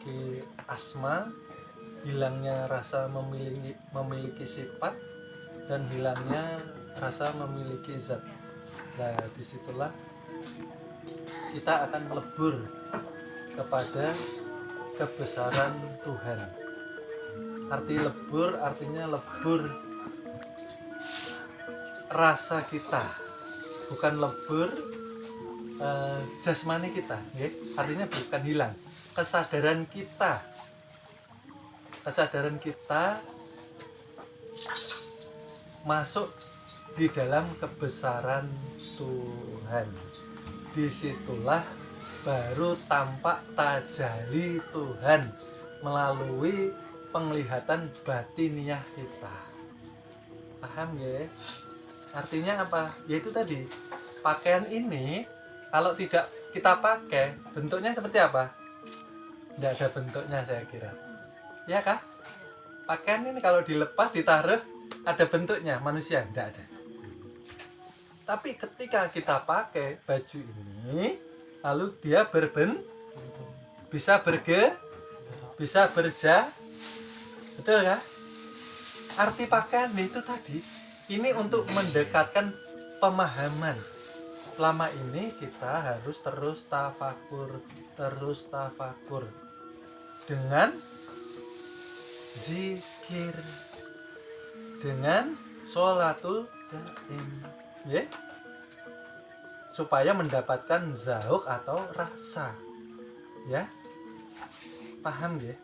memiliki asma, hilangnya rasa memiliki sifat, dan hilangnya rasa memiliki zat. Nah, disitulah kita akan melebur kepada kebesaran Tuhan. Arti lebur artinya lebur rasa kita, bukan lebur jasmani kita, ya. Artinya bukan hilang, kesadaran kita masuk di dalam kebesaran Tuhan. Disitulah baru tampak tajalli Tuhan melalui penglihatan batiniah kita. Paham ya? Artinya apa? Yaitu tadi, pakaian ini kalau tidak kita pakai, bentuknya seperti apa? Tidak ada bentuknya, saya kira. Ya kah? Pakaian ini kalau dilepas, ditaruh, ada bentuknya, manusia tidak ada. Tapi ketika kita pakai baju ini, lalu dia bisa berja, betul ya? Arti pakaian itu tadi, ini untuk mendekatkan pemahaman. Selama ini kita harus terus tafakur dengan zikir, dengan sholatul daim, ya, supaya mendapatkan zauk atau rasa, ya. Paham ya?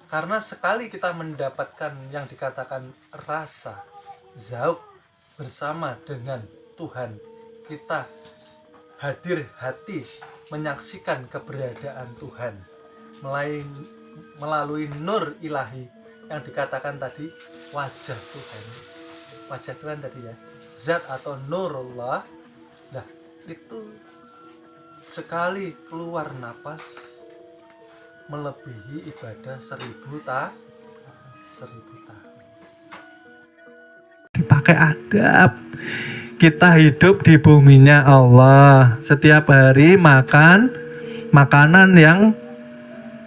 Karena sekali kita mendapatkan yang dikatakan rasa, zauk bersama dengan Tuhan, kita hadir hati menyaksikan keberadaan Tuhan melalui nur ilahi yang dikatakan tadi, wajah Tuhan tadi ya, zat atau nurullah. Nah, itu sekali keluar napas melebihi ibadah 1000 tahun. Pakai adab. Kita hidup di buminya Allah. Setiap hari makan makanan yang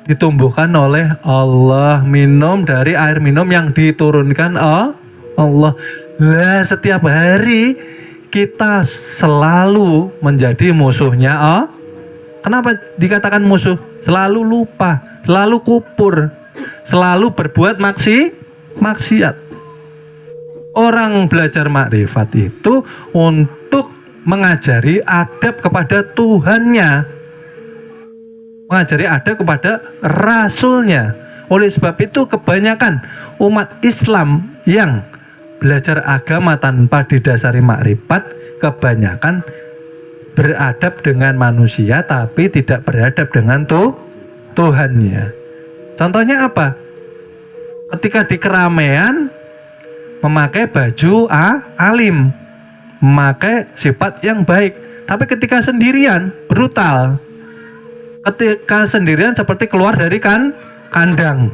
ditumbuhkan oleh Allah, minum dari air minum yang diturunkan Allah. Lah, setiap hari kita selalu menjadi musuhnya Kenapa dikatakan musuh? Selalu lupa, selalu kupur, selalu berbuat maksiat. Orang belajar makrifat itu untuk mengajari adab kepada Tuhannya, mengajari adab kepada Rasulnya. Oleh sebab itu kebanyakan umat Islam yang belajar agama tanpa didasari makrifat, kebanyakan beradab dengan manusia tapi tidak beradab dengan Tuhannya. Contohnya apa? Ketika di keramaian memakai baju alim, memakai sifat yang baik, tapi ketika sendirian brutal. Ketika sendirian seperti keluar dari kandang.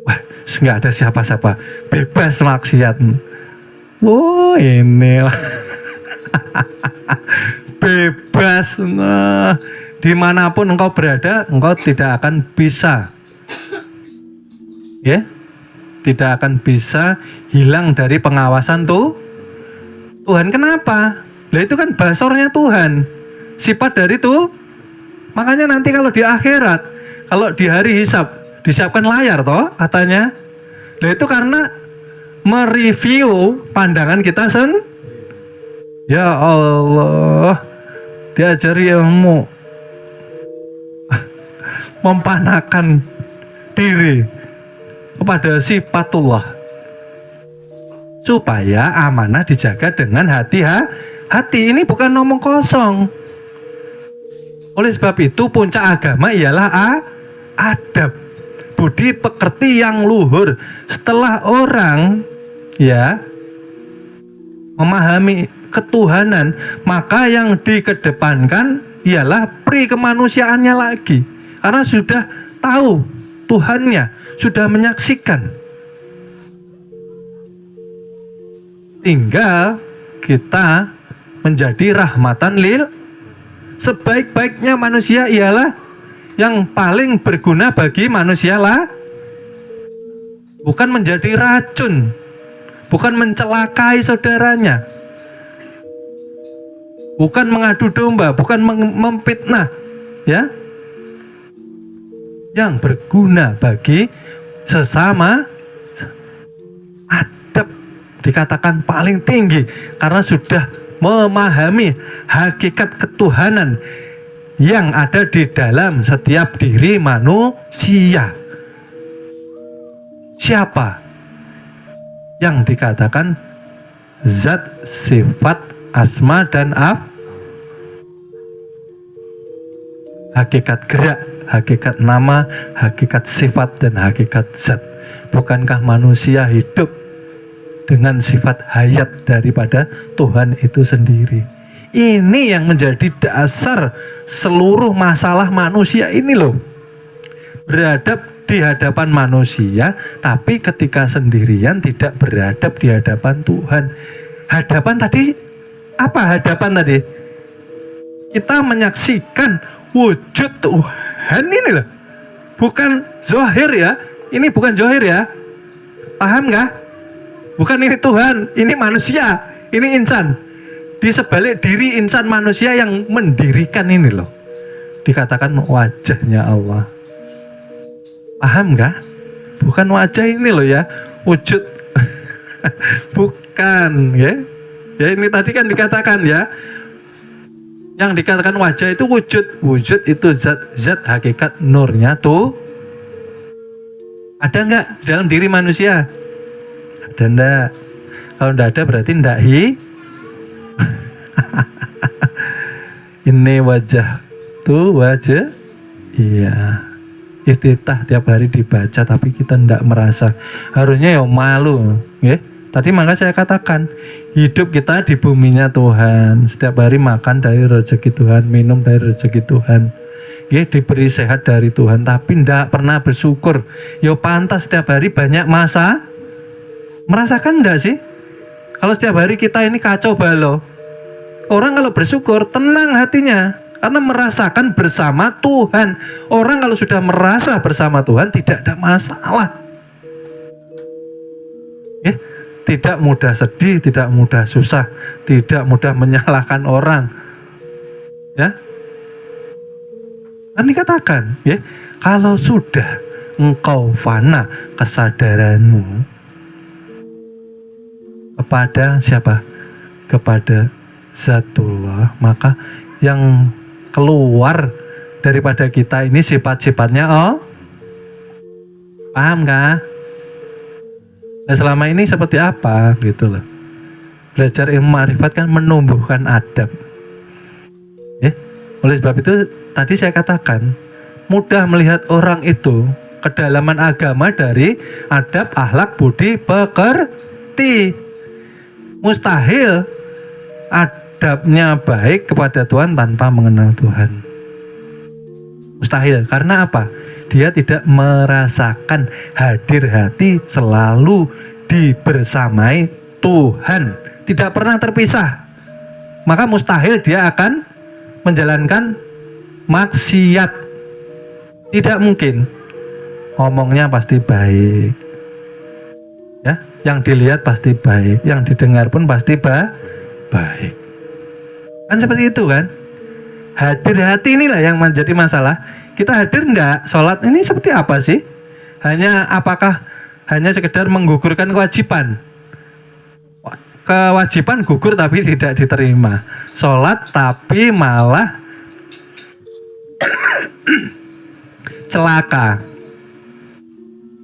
Wah, nggak ada siapa-siapa, bebas maksiat. Wow, ini bebas. Nah, dimanapun engkau berada, engkau tidak akan bisa, ya, tidak akan bisa hilang dari pengawasan Tuhan. Kenapa? Lah, itu kan basornya Tuhan, sifat dari makanya nanti kalau di akhirat, kalau di hari hisab disiapkan layar katanya. Lah, itu karena mereview pandangan kita ya Allah, diajari ilmu mempanakan diri kepada sifatullah supaya amanah dijaga dengan hati. Ini bukan ngomong kosong. Oleh sebab itu puncak agama ialah adab, budi pekerti yang luhur. Setelah orang memahami ketuhanan, maka yang dikedepankan ialah pri kemanusiaannya lagi, karena sudah tahu Tuhannya, sudah menyaksikan. Tinggal kita menjadi rahmatan lil. Sebaik-baiknya manusia ialah yang paling berguna bagi manusia lah, bukan menjadi racun, bukan mencelakai saudaranya, bukan mengadu domba, bukan memfitnah, ya. Yang berguna bagi sesama, adab dikatakan paling tinggi karena sudah memahami hakikat ketuhanan yang ada di dalam setiap diri manusia. Siapa yang dikatakan zat, sifat, asma dan hakikat gerak, hakikat nama, hakikat sifat dan hakikat zat. Bukankah manusia hidup dengan sifat hayat daripada Tuhan itu sendiri? Ini yang menjadi dasar seluruh masalah manusia ini loh. Beradab di hadapan manusia, tapi ketika sendirian tidak beradab di hadapan Tuhan. Hadapan tadi, apa hadapan tadi? Kita menyaksikan wujud Tuhan ini loh. Bukan zahir ya. Ini bukan zahir ya. Paham gak? Bukan ini Tuhan, ini manusia, ini insan. Di sebalik diri insan manusia yang mendirikan ini loh, dikatakan wajahnya Allah. Paham gak? Bukan wajah ini loh ya, wujud. Bukan ya. Ya ini tadi kan dikatakan ya, yang dikatakan wajah itu wujud. Wujud itu zat hakikat nurnya tuh. Ada nggak di dalam diri manusia? Ada enggak? Kalau enggak ada berarti enggak ini wajah tuh wajah. Iya. Iftitah tiap hari dibaca tapi kita enggak merasa. Harusnya ya malu, ya. Tadi maka saya katakan, hidup kita di buminya Tuhan. Setiap hari makan dari rezeki Tuhan, minum dari rezeki Tuhan. Ya, diberi sehat dari Tuhan, tapi enggak pernah bersyukur. Ya pantas setiap hari banyak masa. Merasakan enggak sih? Kalau setiap hari kita ini kacau balau, orang kalau bersyukur tenang hatinya karena merasakan bersama Tuhan. Orang kalau sudah merasa bersama Tuhan tidak ada masalah. Ya, tidak mudah sedih, tidak mudah susah, tidak mudah menyalahkan orang. Ya. Kan dikatakan, ya, kalau sudah engkau fana kesadaranmu kepada siapa? Kepada Zatullah, maka yang keluar daripada kita ini sifat-sifatnya paham kah? Nah, selama ini seperti apa gitu loh. Belajar ilmu ma'rifat kan menumbuhkan adab. Ya, oleh sebab itu tadi saya katakan mudah melihat orang itu kedalaman agama dari adab, akhlak, budi, pekerti. Mustahil adabnya baik kepada Tuhan tanpa mengenal Tuhan. Mustahil. Karena apa? Dia tidak merasakan hadir hati selalu dibersamai Tuhan, tidak pernah terpisah. Maka mustahil dia akan menjalankan maksiat. Tidak mungkin. Ngomongnya pasti baik, ya, yang dilihat pasti baik, yang didengar pun pasti baik. Kan seperti itu kan? Hadir hati inilah yang menjadi masalah. Kita hadir enggak? Sholat ini seperti apa sih? Apakah hanya sekedar menggugurkan kewajiban? Kewajiban gugur tapi tidak diterima. Sholat tapi malah celaka.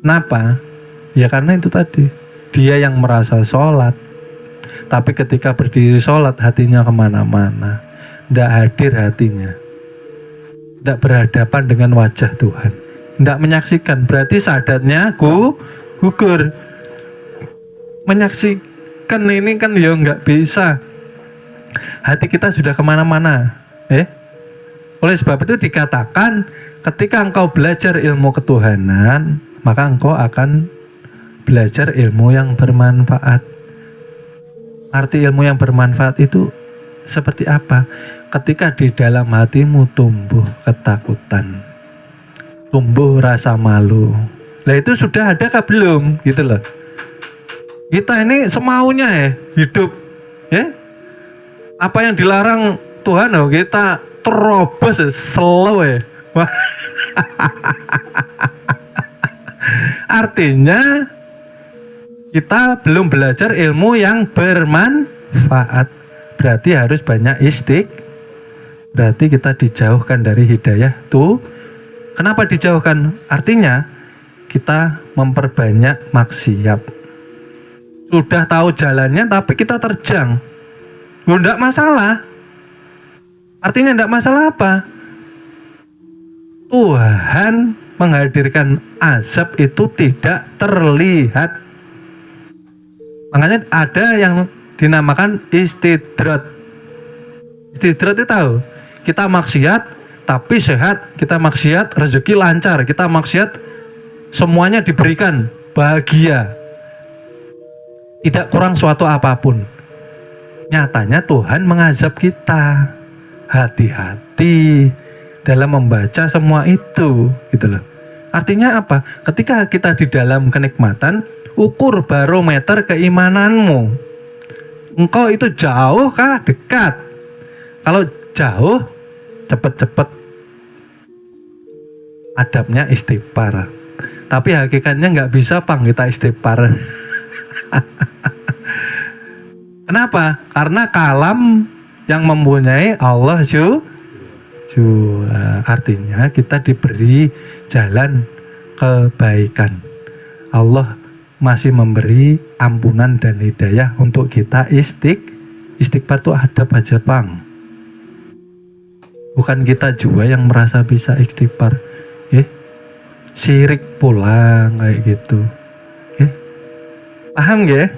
Kenapa? Ya karena itu tadi. Dia yang merasa sholat, tapi ketika berdiri sholat hatinya kemana-mana. Tidak hadir hatinya, tidak berhadapan dengan wajah Tuhan, tidak menyaksikan. Berarti sadatnya gugur. Menyaksikan ini kan ya nggak bisa. Hati kita sudah kemana-mana. Oleh sebab itu dikatakan ketika engkau belajar ilmu ketuhanan, maka engkau akan belajar ilmu yang bermanfaat. Arti ilmu yang bermanfaat itu seperti apa? Ketika di dalam hatimu tumbuh ketakutan, tumbuh rasa malu. Lah itu sudah ada kah belum gitu loh. Kita ini semaunya ya hidup ya. Apa yang dilarang Tuhan oh, kita terobos ya, slow ya. Wah. Artinya kita belum belajar ilmu yang bermanfaat. Berarti harus banyak berarti kita dijauhkan dari hidayah tuh. Kenapa dijauhkan? Artinya kita memperbanyak maksiat. Sudah tahu jalannya tapi kita terjang. Enggak masalah. Artinya enggak masalah apa? Tuhan menghadirkan azab itu tidak terlihat. Makanya ada yang dinamakan istidrat. Istidrat itu tahu, kita maksiat tapi sehat, kita maksiat rezeki lancar, kita maksiat semuanya diberikan, bahagia, tidak kurang suatu apapun. Nyatanya Tuhan mengazab kita. Hati-hati dalam membaca semua itu, gitu loh. Artinya apa? Ketika kita di dalam kenikmatan, ukur barometer keimananmu. Engkau itu jauh kah dekat? Kalau jauh, cepet-cepet adabnya istighfar. Tapi hakikatnya nggak bisa kita istighfar. Kenapa? Karena kalam yang mempunyai Allah artinya kita diberi jalan kebaikan. Allah masih memberi ampunan dan hidayah untuk kita istighfar itu adab aja Bang. Bukan kita juga yang merasa bisa istighfar. Syirik pulang kayak gitu. Paham ya?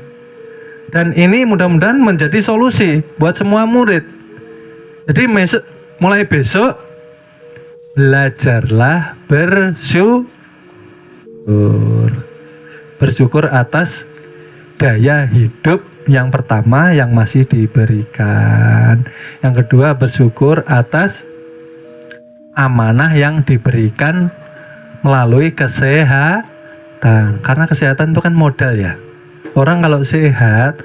Dan ini mudah-mudahan menjadi solusi buat semua murid. Jadi mulai besok belajarlah bersyukur atas gaya hidup yang pertama yang masih diberikan. Yang kedua bersyukur atas amanah yang diberikan melalui kesehatan. Karena kesehatan itu kan modal ya. Orang kalau sehat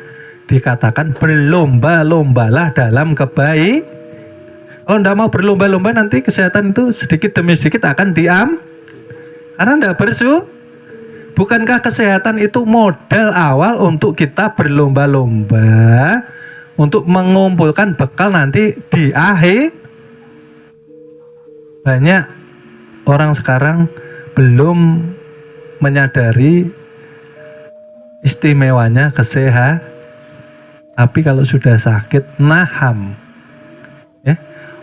dikatakan berlomba-lombalah dalam kebaikan. Kalau tidak mau berlomba-lomba nanti kesehatan itu sedikit demi sedikit akan karena tidak bukankah kesehatan itu modal awal untuk kita berlomba-lomba untuk mengumpulkan bekal nanti di akhir. Banyak orang sekarang belum menyadari istimewanya kesehatan. Tapi kalau sudah sakit naham.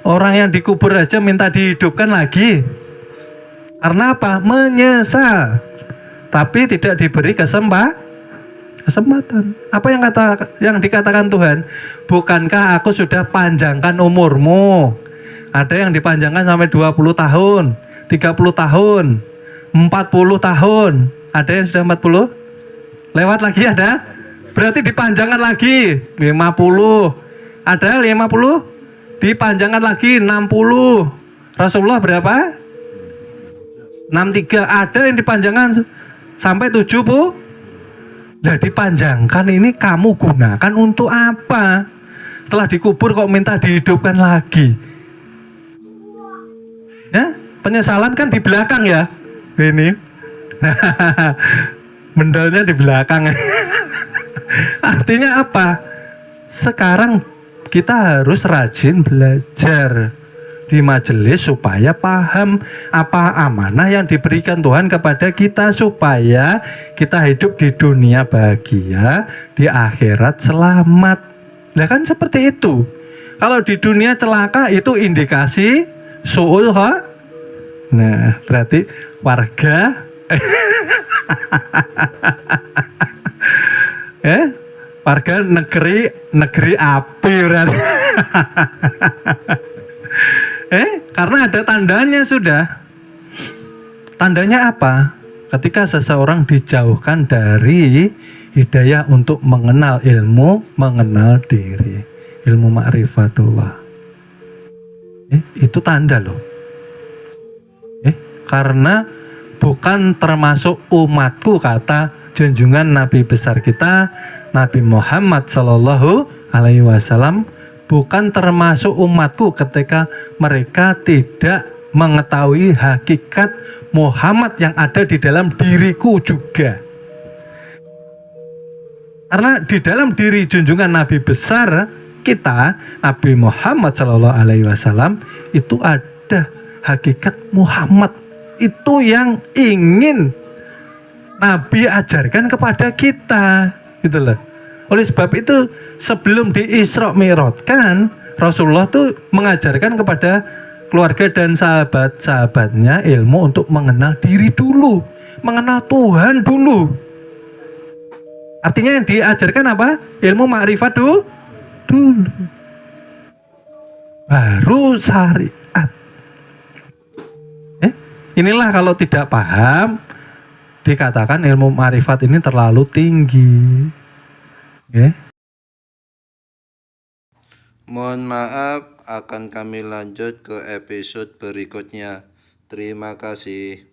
Orang yang dikubur aja minta dihidupkan lagi. Karena apa? Menyesal. Tapi tidak diberi kesempatan. Apa yang dikatakan Tuhan? Bukankah aku sudah panjangkan umurmu? Ada yang dipanjangkan sampai 20 tahun, 30 tahun, 40 tahun. Ada yang sudah 40? Lewat lagi ada? Berarti dipanjangkan lagi 50. Ada 50? Dipanjangkan lagi 60. Rasulullah berapa? 63. Ada yang dipanjangkan sampai 70. Nah, dipanjangkan ini kamu gunakan untuk apa? Setelah dikubur kok minta dihidupkan lagi? Ya, penyesalan kan di belakang ya. Ini. Mendolnya di belakang. Artinya apa? Sekarang kita harus rajin belajar di majelis supaya paham apa amanah yang diberikan Tuhan kepada kita supaya kita hidup di dunia bahagia, di akhirat selamat. Nah kan seperti itu. Kalau di dunia celaka itu indikasi su'ul kha. Nah, berarti warga warga negeri api berarti. Karena ada tandanya sudah. Tandanya apa? Ketika seseorang dijauhkan dari hidayah untuk mengenal ilmu, mengenal diri, ilmu ma'rifatullah. Itu tanda loh. karena bukan termasuk umatku, kata junjungan Nabi besar kita Nabi Muhammad Shallallahu Alaihi Wasallam, bukan termasuk umatku ketika mereka tidak mengetahui hakikat Muhammad yang ada di dalam diriku juga. Karena di dalam diri junjungan Nabi besar kita Nabi Muhammad Shallallahu Alaihi Wasallam itu ada hakikat Muhammad, itu yang ingin Nabi ajarkan kepada kita, gitu loh. Oleh sebab itu sebelum di Isra Mi'rajkan, Rasulullah tuh mengajarkan kepada keluarga dan sahabat-sahabatnya ilmu untuk mengenal diri dulu, mengenal Tuhan dulu. Artinya yang diajarkan apa? Ilmu makrifat dulu. Baru syariat. Inilah kalau tidak paham dikatakan ilmu makrifat ini terlalu tinggi. Mohon maaf, akan kami lanjut ke episode berikutnya. Terima kasih.